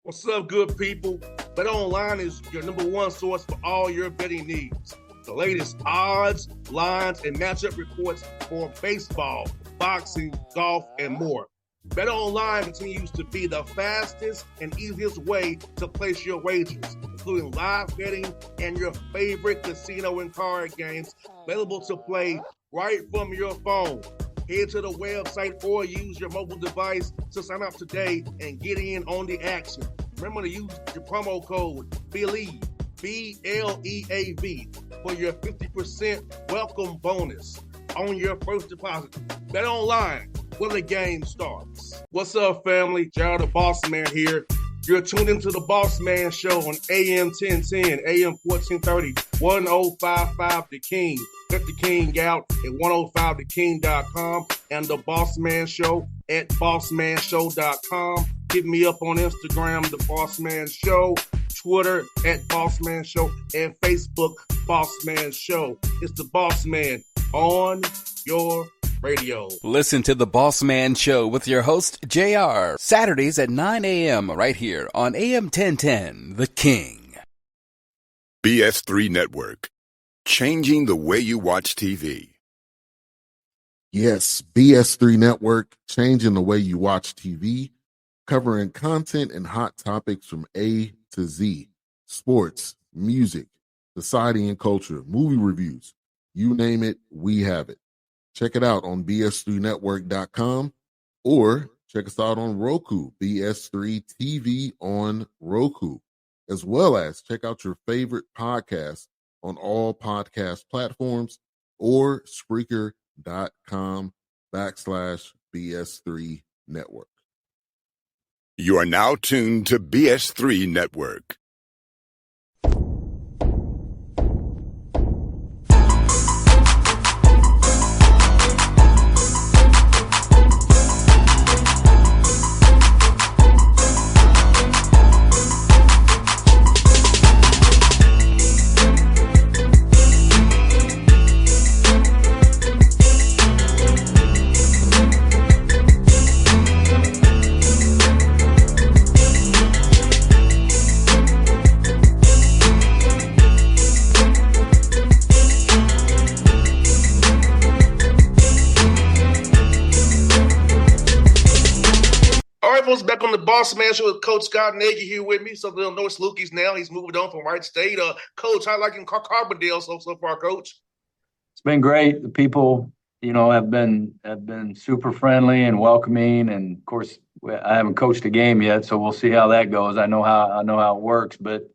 What's up, good people? Bet Online is your number one source for all your betting needs. The latest odds, lines, and matchup reports for baseball, boxing, golf, and more. Bet Online continues to be the fastest and easiest way to place your wagers, including live betting and your favorite casino and card games available to play right from your phone. Head to the website or use your mobile device to sign up today and get in on the action. Remember to use your promo code BELIEVE, BLEAV, for your 50% welcome bonus on your first deposit. Bet Online, where the game starts. What's up, family? Gerald the Bossman here. You're tuned into the Bossman Show on AM 1010, AM 1430, 1055 The King. Check The King out at 105theking.com and the Bossman Show at bossmanshow.com. Hit me up on Instagram, The Bossman Show, Twitter at Bossman Show, and Facebook, Bossman Show. It's the Bossman on your radio. Listen to the Bossman Show with your host, JR, Saturdays at 9 a.m. right here on AM 1010, The King. BS3 Network, changing the way you watch TV. Yes, BS3 Network, changing the way you watch TV, covering content and hot topics from A to Z, sports, music, society and culture, movie reviews, you name it, we have it. Check it out on bs3network.com or check us out on Roku, BS3 TV on Roku, as well as check out your favorite podcast on all podcast platforms or Spreaker.com/BS3 Network. You are now tuned to BS3 Network. Back on the Bossman Show with Coach Scott Nagy here with me. So Illinois Lukey's now. He's moved on from Wright State. Coach, how liking Carbondale so far, Coach? It's been great. The people, have been super friendly and welcoming. And of course, I haven't coached a game yet, so we'll see how that goes. I know how it works, but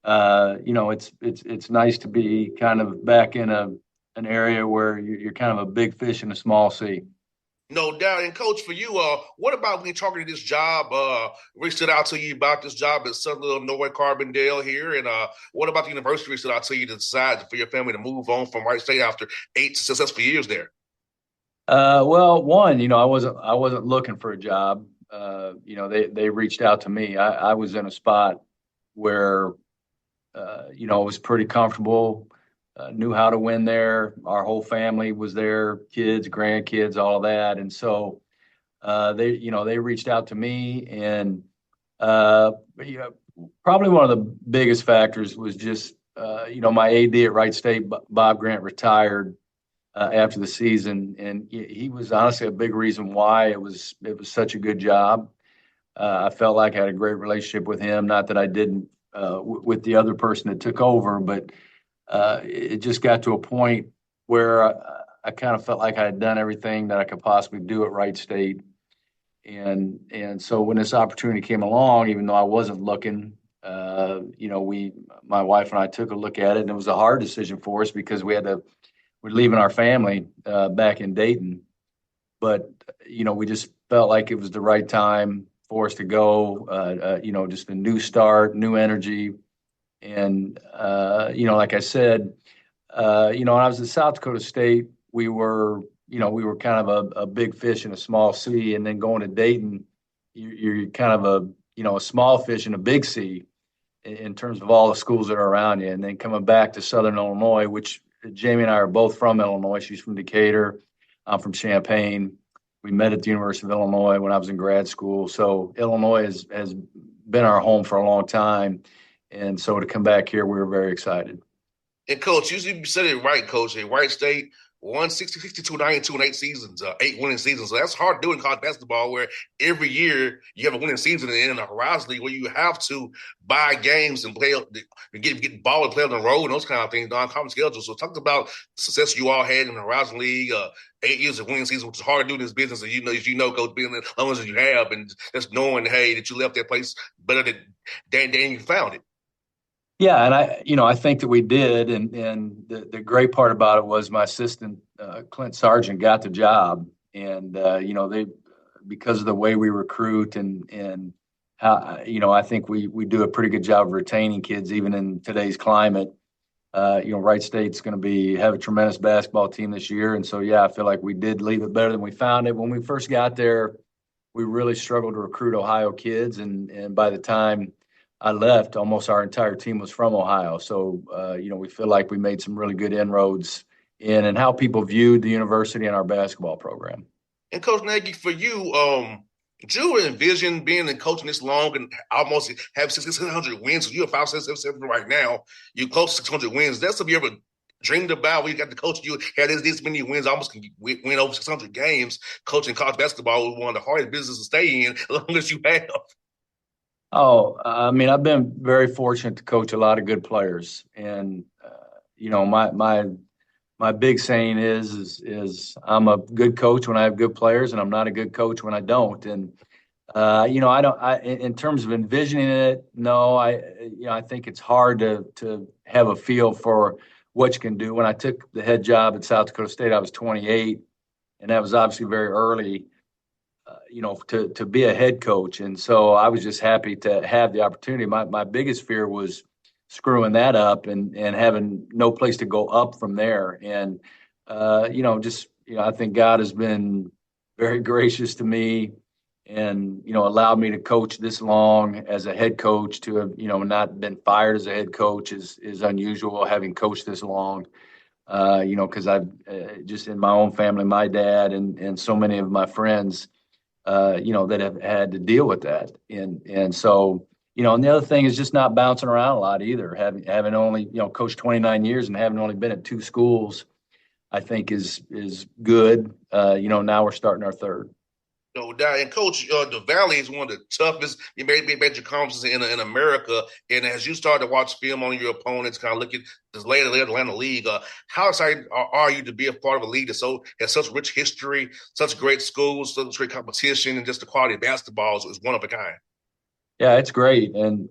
it's nice to be kind of back in an area where you're kind of a big fish in a small sea. No doubt. And Coach, for you, what about when you're talking to this job, reached it out to you about this job at Southern Illinois, Carbondale here? And what about the university reached it out to you to decide for your family to move on from Wright State after 8 successful years there? Well, one, I wasn't looking for a job. They reached out to me. I was in a spot where, I was pretty comfortable. Knew how to win there. Our whole family was there, kids, grandkids, all of that. And so they reached out to me, and probably one of the biggest factors was just my AD at Wright State, Bob Grant, retired after the season, and he was honestly a big reason why it was such a good job. I felt like I had a great relationship with him. Not that I didn't with the other person that took over, but it just got to a point where I kind of felt like I had done everything that I could possibly do at Wright State. And so when this opportunity came along, even though I wasn't looking, my wife and I took a look at it, and it was a hard decision for us because we're leaving our family back in Dayton. But, we just felt like it was the right time for us to go, just a new start, new energy. And, like I said, when I was at South Dakota State, we were kind of a big fish in a small sea. And then going to Dayton, you're kind of a small fish in a big sea in terms of all the schools that are around you. And then coming back to Southern Illinois, which Jamie and I are both from Illinois. She's from Decatur. I'm from Champaign. We met at the University of Illinois when I was in grad school. So Illinois has been our home for a long time. And so to come back here, we were very excited. And Coach, you said it right, Coach. At Wright State, 160, 62, 92 in 8 seasons, 8 winning seasons. So that's hard doing college basketball where every year you have a winning season in the Horizon League where you have to buy games and play and get ball and play on the road and those kind of things on conference schedule. So talk about the success you all had in the Horizon League, 8 years of winning season, which is hard to do in this business, as you know, Coach, being as long as you have, and just knowing, hey, that you left that place better than you found it. Yeah, and I think that we did, and the great part about it was my assistant Clint Sargent got the job, and they because of the way we recruit and how I think we do a pretty good job of retaining kids even in today's climate. Wright State's going to have a tremendous basketball team this year, and so I feel like we did leave it better than we found it. When we first got there, we really struggled to recruit Ohio kids, and by the time I left, almost our entire team was from Ohio. So, we feel like we made some really good inroads in and how people viewed the university and our basketball program. And Coach Nagy, for you, did you envision being in coaching this long and almost have 600 wins? So you're 577 right now. You close to 600 wins. That's something you ever dreamed about. We got the coach. You had this many wins, almost can win over 600 games. Coaching college basketball was one of the hardest businesses to stay in as long as you have. Oh, I've been very fortunate to coach a lot of good players, and my big saying is I'm a good coach when I have good players, and I'm not a good coach when I don't. And in terms of envisioning it, no, I think it's hard to have a feel for what you can do. When I took the head job at South Dakota State, I was 28, and that was obviously very early. To be a head coach. And so I was just happy to have the opportunity. My biggest fear was screwing that up and having no place to go up from there. And, I think God has been very gracious to me and, allowed me to coach this long as a head coach. To have, not been fired as a head coach is unusual, having coached this long. Because I've just in my own family, my dad and so many of my friends, that have had to deal with that. And so, and the other thing is just not bouncing around a lot either. Having only, coached 29 years and having only been at 2 schools, I think is good. Now we're starting our third. No doubt. And Coach, the Valley is one of the toughest major conferences in America. And as you start to watch film on your opponents, kind of look at this later Atlanta League, how excited are you to be a part of a league that has such rich history, such great schools, such great competition, and just the quality of basketball is one of a kind? Yeah, it's great. And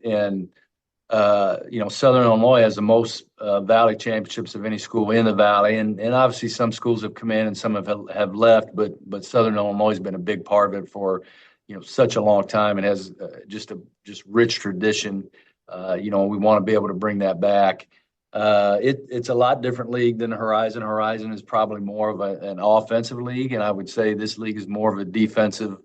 Southern Illinois has the most Valley championships of any school in the Valley, and obviously some schools have come in and some have left, but Southern Illinois has been a big part of it for such a long time and has just rich tradition. We want to be able to bring that back. It's a lot different league than the Horizon. Horizon is probably more of an offensive league, and I would say this league is more of a defensive,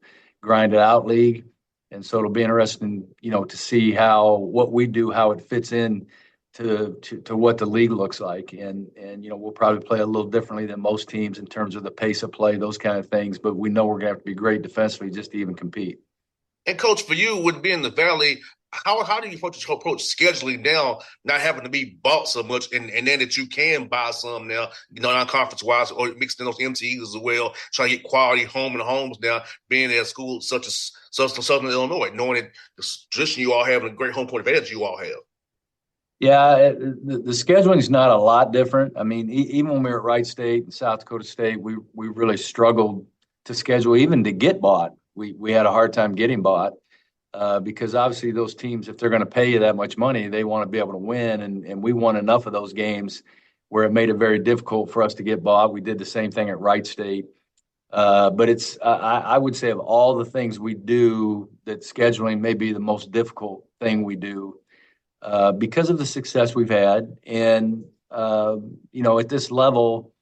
grinded out league. And so it'll be interesting, to see what we do, how it fits in to what the league looks like. And we'll probably play a little differently than most teams in terms of the pace of play, those kind of things. But we know we're going to have to be great defensively just to even compete. And Coach, for you, with being in the Valley, how do you approach scheduling now, not having to be bought so much, and then that you can buy some now, non-conference wise, or mixing those MTEs as well, trying to get quality home and homes now, being at schools such as Southern Illinois, knowing that the tradition you all have and the great home court advantage you all have. Yeah, the scheduling is not a lot different. I mean, even when we were at Wright State and South Dakota State, we really struggled to schedule, even to get bought. We had a hard time getting bought. Because obviously those teams, if they're going to pay you that much money, they want to be able to win. And we won enough of those games where it made it very difficult for us to get bought. We did the same thing at Wright State. But I would say of all the things we do, that scheduling may be the most difficult thing we do because of the success we've had. And, at this level,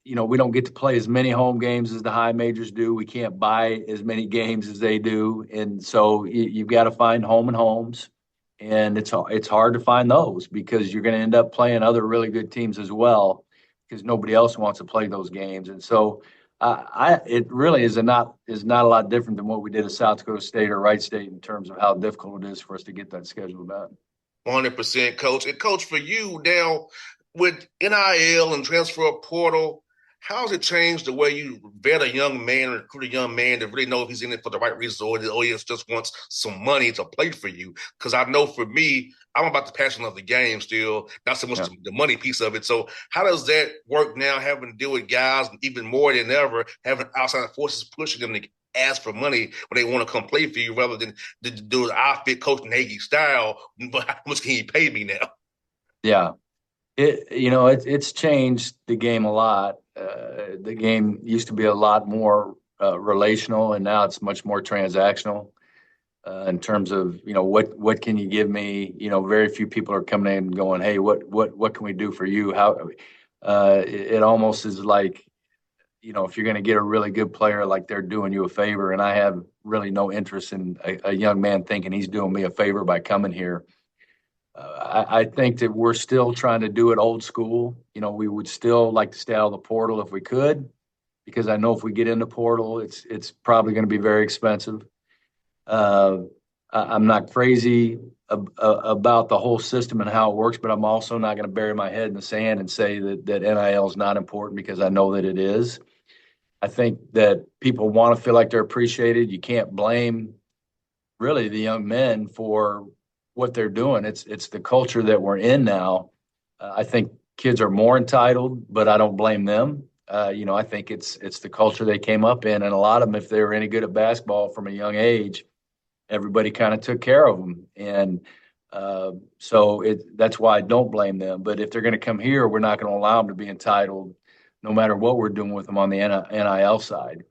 we don't get to play as many home games as the high majors do. We can't buy as many games as they do. And so you've got to find home and homes. And it's hard to find those because you're going to end up playing other really good teams as well because nobody else wants to play those games. And so It really is not a lot different than what we did at South Dakota State or Wright State in terms of how difficult it is for us to get that schedule done. 100%, coach. And coach, for you now with NIL and transfer portal, how's it changed the way you vet a young man, recruit a young man to really know if he's in it for the right reason or he just wants some money to play for you? Because I know for me, I'm about the passion of the game still, not so much the money piece of it. So how does that work now, having to deal with guys even more than ever, having outside forces pushing them to ask for money when they want to come play for you rather than to do the I fit Coach Nagy style, but how much can you pay me now? Yeah. It's changed the game a lot. The game used to be a lot more relational, and now it's much more transactional in terms of what can you give me. Very few people are coming in and going, hey, what can we do for you? How it almost is like, if you're going to get a really good player, like they're doing you a favor, and I have really no interest in a young man thinking he's doing me a favor by coming here. I think that we're still trying to do it old school. We would still like to stay out of the portal if we could, because I know if we get in the portal, it's probably going to be very expensive. I'm not crazy about the whole system and how it works, but I'm also not going to bury my head in the sand and say that NIL is not important, because I know that it is. I think that people want to feel like they're appreciated. You can't blame really the young men for what they're doing. It's the culture that we're in now. I think kids are more entitled, but I don't blame them. I think it's the culture they came up in, and a lot of them, if they were any good at basketball from a young age, everybody kind of took care of them, and so that's why I don't blame them. But if they're going to come here, we're not going to allow them to be entitled, no matter what we're doing with them on the NIL side.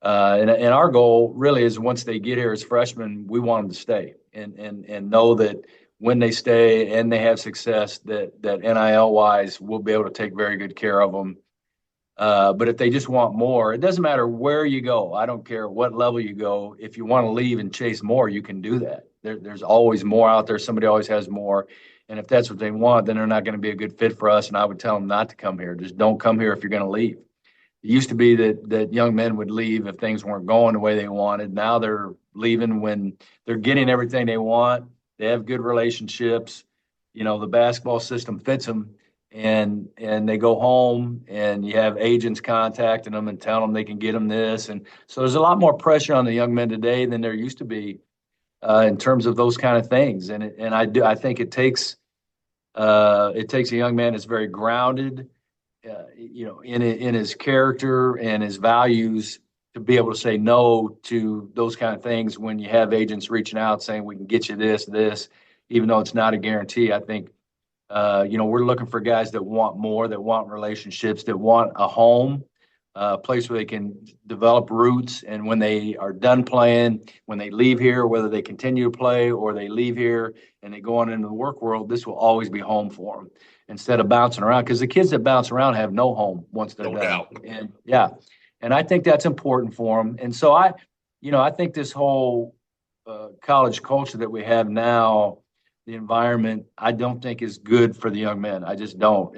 And our goal really is, once they get here as freshmen, we want them to stay and know that when they stay and they have success, that NIL wise, we'll be able to take very good care of them. But if they just want more, it doesn't matter where you go. I don't care what level you go. If you want to leave and chase more, you can do that. There's always more out there. Somebody always has more. And if that's what they want, then they're not going to be a good fit for us. And I would tell them not to come here. Just don't come here if you're going to leave. It used to be that young men would leave if things weren't going the way they wanted. Now they're leaving when they're getting everything they want. They have good relationships. The basketball system fits them, and they go home, and you have agents contacting them and telling them they can get them this. And so there's a lot more pressure on the young men today than there used to be in terms of those kind of things. And I think it takes a young man that's very grounded, in his character and his values, to be able to say no to those kind of things when you have agents reaching out saying we can get you this, even though it's not a guarantee. I think, we're looking for guys that want more, that want relationships, that want a home, a place where they can develop roots. And when they are done playing, when they leave here, whether they continue to play or they leave here and they go on into the work world, this will always be home for them, instead of bouncing around, because the kids that bounce around have no home once they're No done. doubt. And I think that's important for them. And so I think this whole college culture that we have now, the environment, I don't think is good for the young men. I just don't.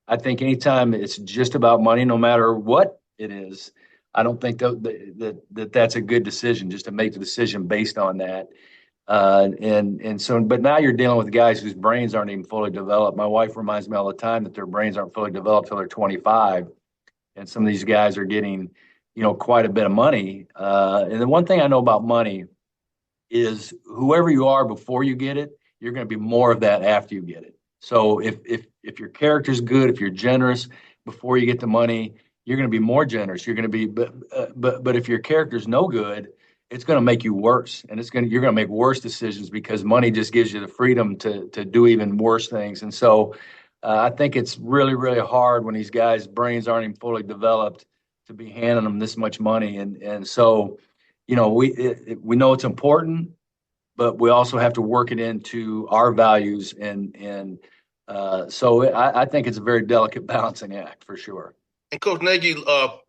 I think anytime it's just about money, no matter what it is, I don't think that's a good decision, just to make the decision based on that. But now you're dealing with guys whose brains aren't even fully developed. My wife reminds me all the time that their brains aren't fully developed till they're 25. And some of these guys are getting, quite a bit of money. And the one thing I know about money is, whoever you are before you get it, you're going to be more of that after you get it. So if your character's good, if you're generous before you get the money, you're going to be more generous. You're going to be, but if your character's no good, it's going to make you worse, and you're going to make worse decisions, because money just gives you the freedom to do even worse things. And so I think it's really, really hard when these guys' brains aren't even fully developed to be handing them this much money. And so, we know it's important, but we also have to work it into our values. So I think it's a very delicate balancing act, for sure. And Coach Nagy,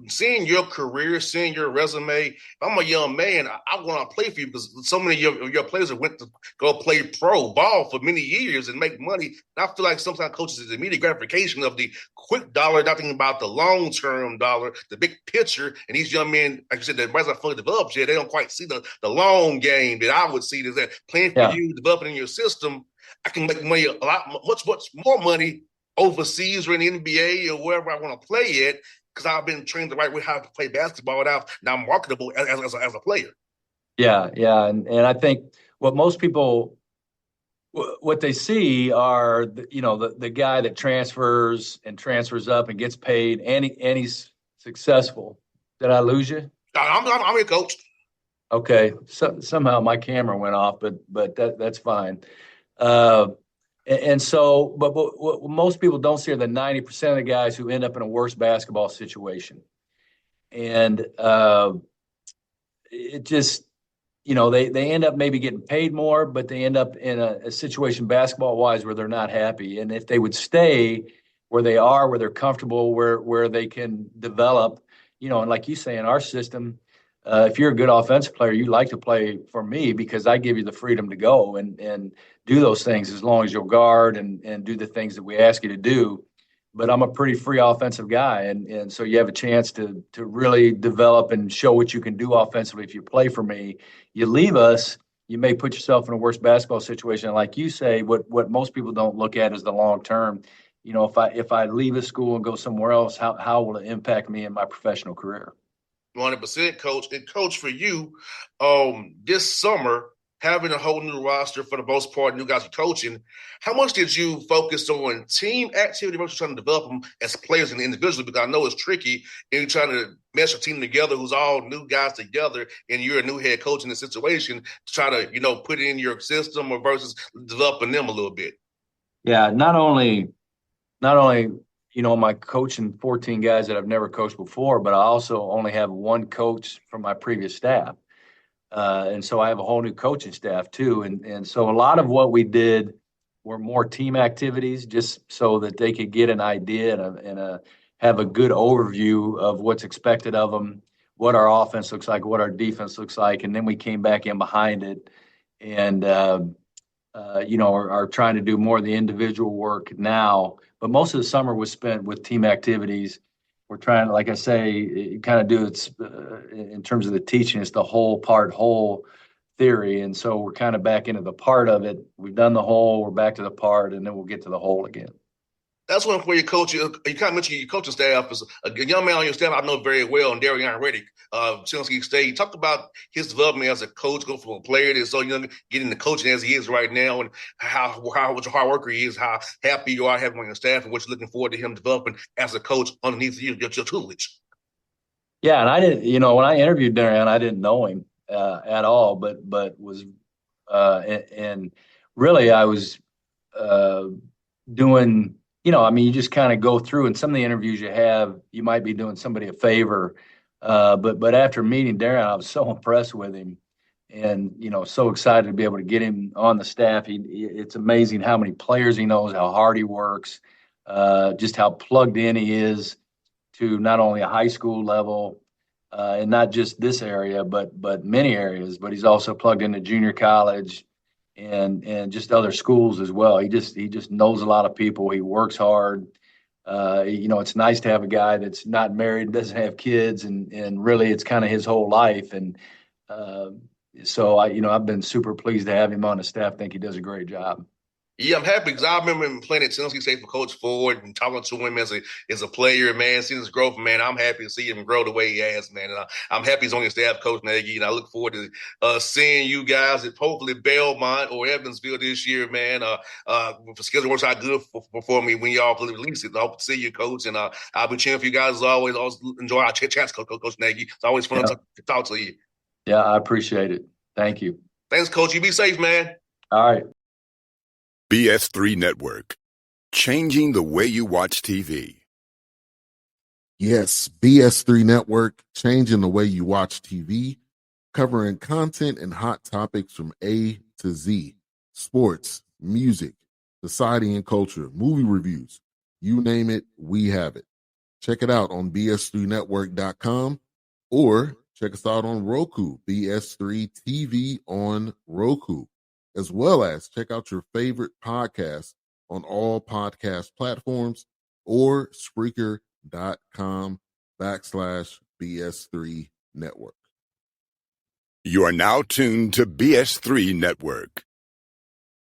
seeing your career, seeing your resume, if I'm a young man, I want to play for you because so many of your players have went to go play pro ball for many years and make money. And I feel like sometimes coaches is immediate gratification of the quick dollar, not thinking about the long-term dollar, the big picture. And these young men, like you said, their brains are fully developed yet. They don't quite see the long game that I would see. Is that playing for you, developing in your system, I can make money much more money overseas or in the NBA or wherever I want to play at because I've been trained the right way how to play basketball. Now I'm marketable as a player. Yeah. And I think what most people, what they see are, the guy that transfers up and gets paid and he's successful. Did I lose you? I'm here, Coach. Okay. Somehow my camera went off, but that's fine. And so, but what most people don't see are the 90% of the guys who end up in a worse basketball situation. And it just, they end up maybe getting paid more, but they end up in a situation basketball-wise where they're not happy. And if they would stay where they are, where they're comfortable, where they can develop, and like you say, in our system, if you're a good offensive player, you like to play for me because I give you the freedom to go and do those things as long as you'll guard and do the things that we ask you to do. But I'm a pretty free offensive guy. And so you have a chance to really develop and show what you can do offensively if you play for me. You leave us, you may put yourself in a worse basketball situation. Like you say, what most people don't look at is the long term. If I leave a school and go somewhere else, how will it impact me in my professional career? 100%, Coach. And Coach, for you, this summer, having a whole new roster for the most part, new guys you're coaching, how much did you focus on team activity versus trying to develop them as players and individually? Because I know it's tricky and you're trying to mesh a team together who's all new guys together and you're a new head coach in the situation to try to, put it in your system or versus developing them a little bit. Yeah, not only my coaching 14 guys that I've never coached before, but I also only have one coach from my previous staff. And so I have a whole new coaching staff too. And so a lot of what we did were more team activities just so that they could get an idea and have a good overview of what's expected of them, what our offense looks like, what our defense looks like. And then we came back in behind it and, are trying to do more of the individual work now. But most of the summer was spent with team activities. We're trying, like I say, kind of do it in terms of the teaching. It's the whole theory. And so we're kind of back into the part of it. We've done the whole, we're back to the part, and then we'll get to the whole again. That's one where your coach, you kind of mentioned your coaching staff is a young man on your staff I know very well, and Darian Reddick, Tennessee State. He talked about his development as a coach, going from a player that's so young, getting the coaching as he is right now, and how much a hard worker he is, how happy you are having him on your staff, and what you're looking forward to him developing as a coach underneath your tutelage. Yeah, and I didn't, when I interviewed Darian, I didn't know him at all, but was, and really I was doing. You just kind of go through, and some of the interviews you might be doing somebody a favor. But after meeting Darren, I was so impressed with him and, so excited to be able to get him on the staff. It's amazing how many players he knows, how hard he works, just how plugged in he is to not only a high school level and not just this area, but many areas, but he's also plugged into junior college and just other schools as well. He just knows a lot of people. He works hard. It's nice to have a guy that's not married, doesn't have kids, and really it's kind of his whole life. And so I've been super pleased to have him on the staff. I think he does a great job. Yeah, I'm happy because I remember him playing at Tennessee State for Coach Ford and talking to him as a player, man, seeing his growth, man. I'm happy to see him grow the way he has, man. And I'm happy he's on your staff, Coach Nagy, and I look forward to seeing you guys at hopefully Belmont or Evansville this year, man. If the schedule works out good for me when y'all release it, I hope to see you, Coach. And I'll be cheering for you guys as always. Always enjoy our chats, Coach Nagy. It's always fun to talk to you. Yeah, I appreciate it. Thank you. Thanks, Coach. You be safe, man. All right. BS3 Network, changing the way you watch TV. Yes, BS3 Network, changing the way you watch TV, covering content and hot topics from A to Z, sports, music, society and culture, movie reviews, you name it, we have it. Check it out on bs3network.com or check us out on Roku, BS3 TV on Roku, as well as check out your favorite podcast on all podcast platforms or Spreaker.com/BS3 Network. You are now tuned to BS3 Network.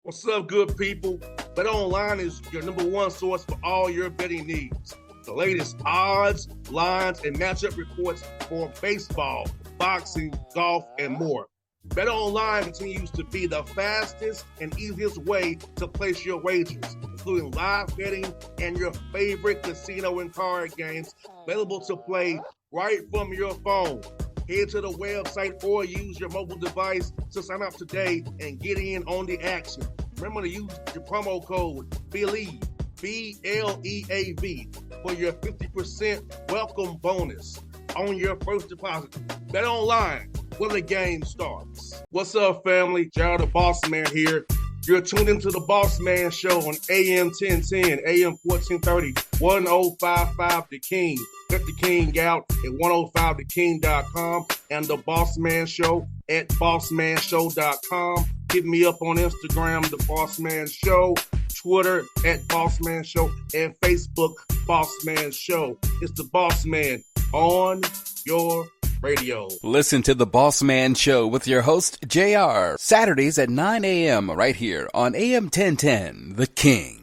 What's up, good people? Bet Online is your number one source for all your betting needs. The latest odds, lines, and matchup reports for baseball, boxing, golf, and more. Bet Online continues to be the fastest and easiest way to place your wagers, including live betting and your favorite casino and card games available to play right from your phone. Head to the website or use your mobile device to sign up today and get in on the action. Remember to use your promo code BELIEVE, BLEAV, for your 50% welcome bonus on your first deposit. Bet Online, where the game starts. What's up, family? Gerald the Bossman here. You're tuned into the Bossman Show on AM 1010, AM 1430, 1055 The King. Check The King out at 105theking.com and the Bossman Show at bossmanshow.com. Hit me up on Instagram, The Bossman Show, Twitter at Bossman Show, and Facebook, Bossman Show. It's the Bossman on your radio. Listen to The Bossman Show with your host, JR, Saturdays at 9 a.m. right here on AM 1010, The King.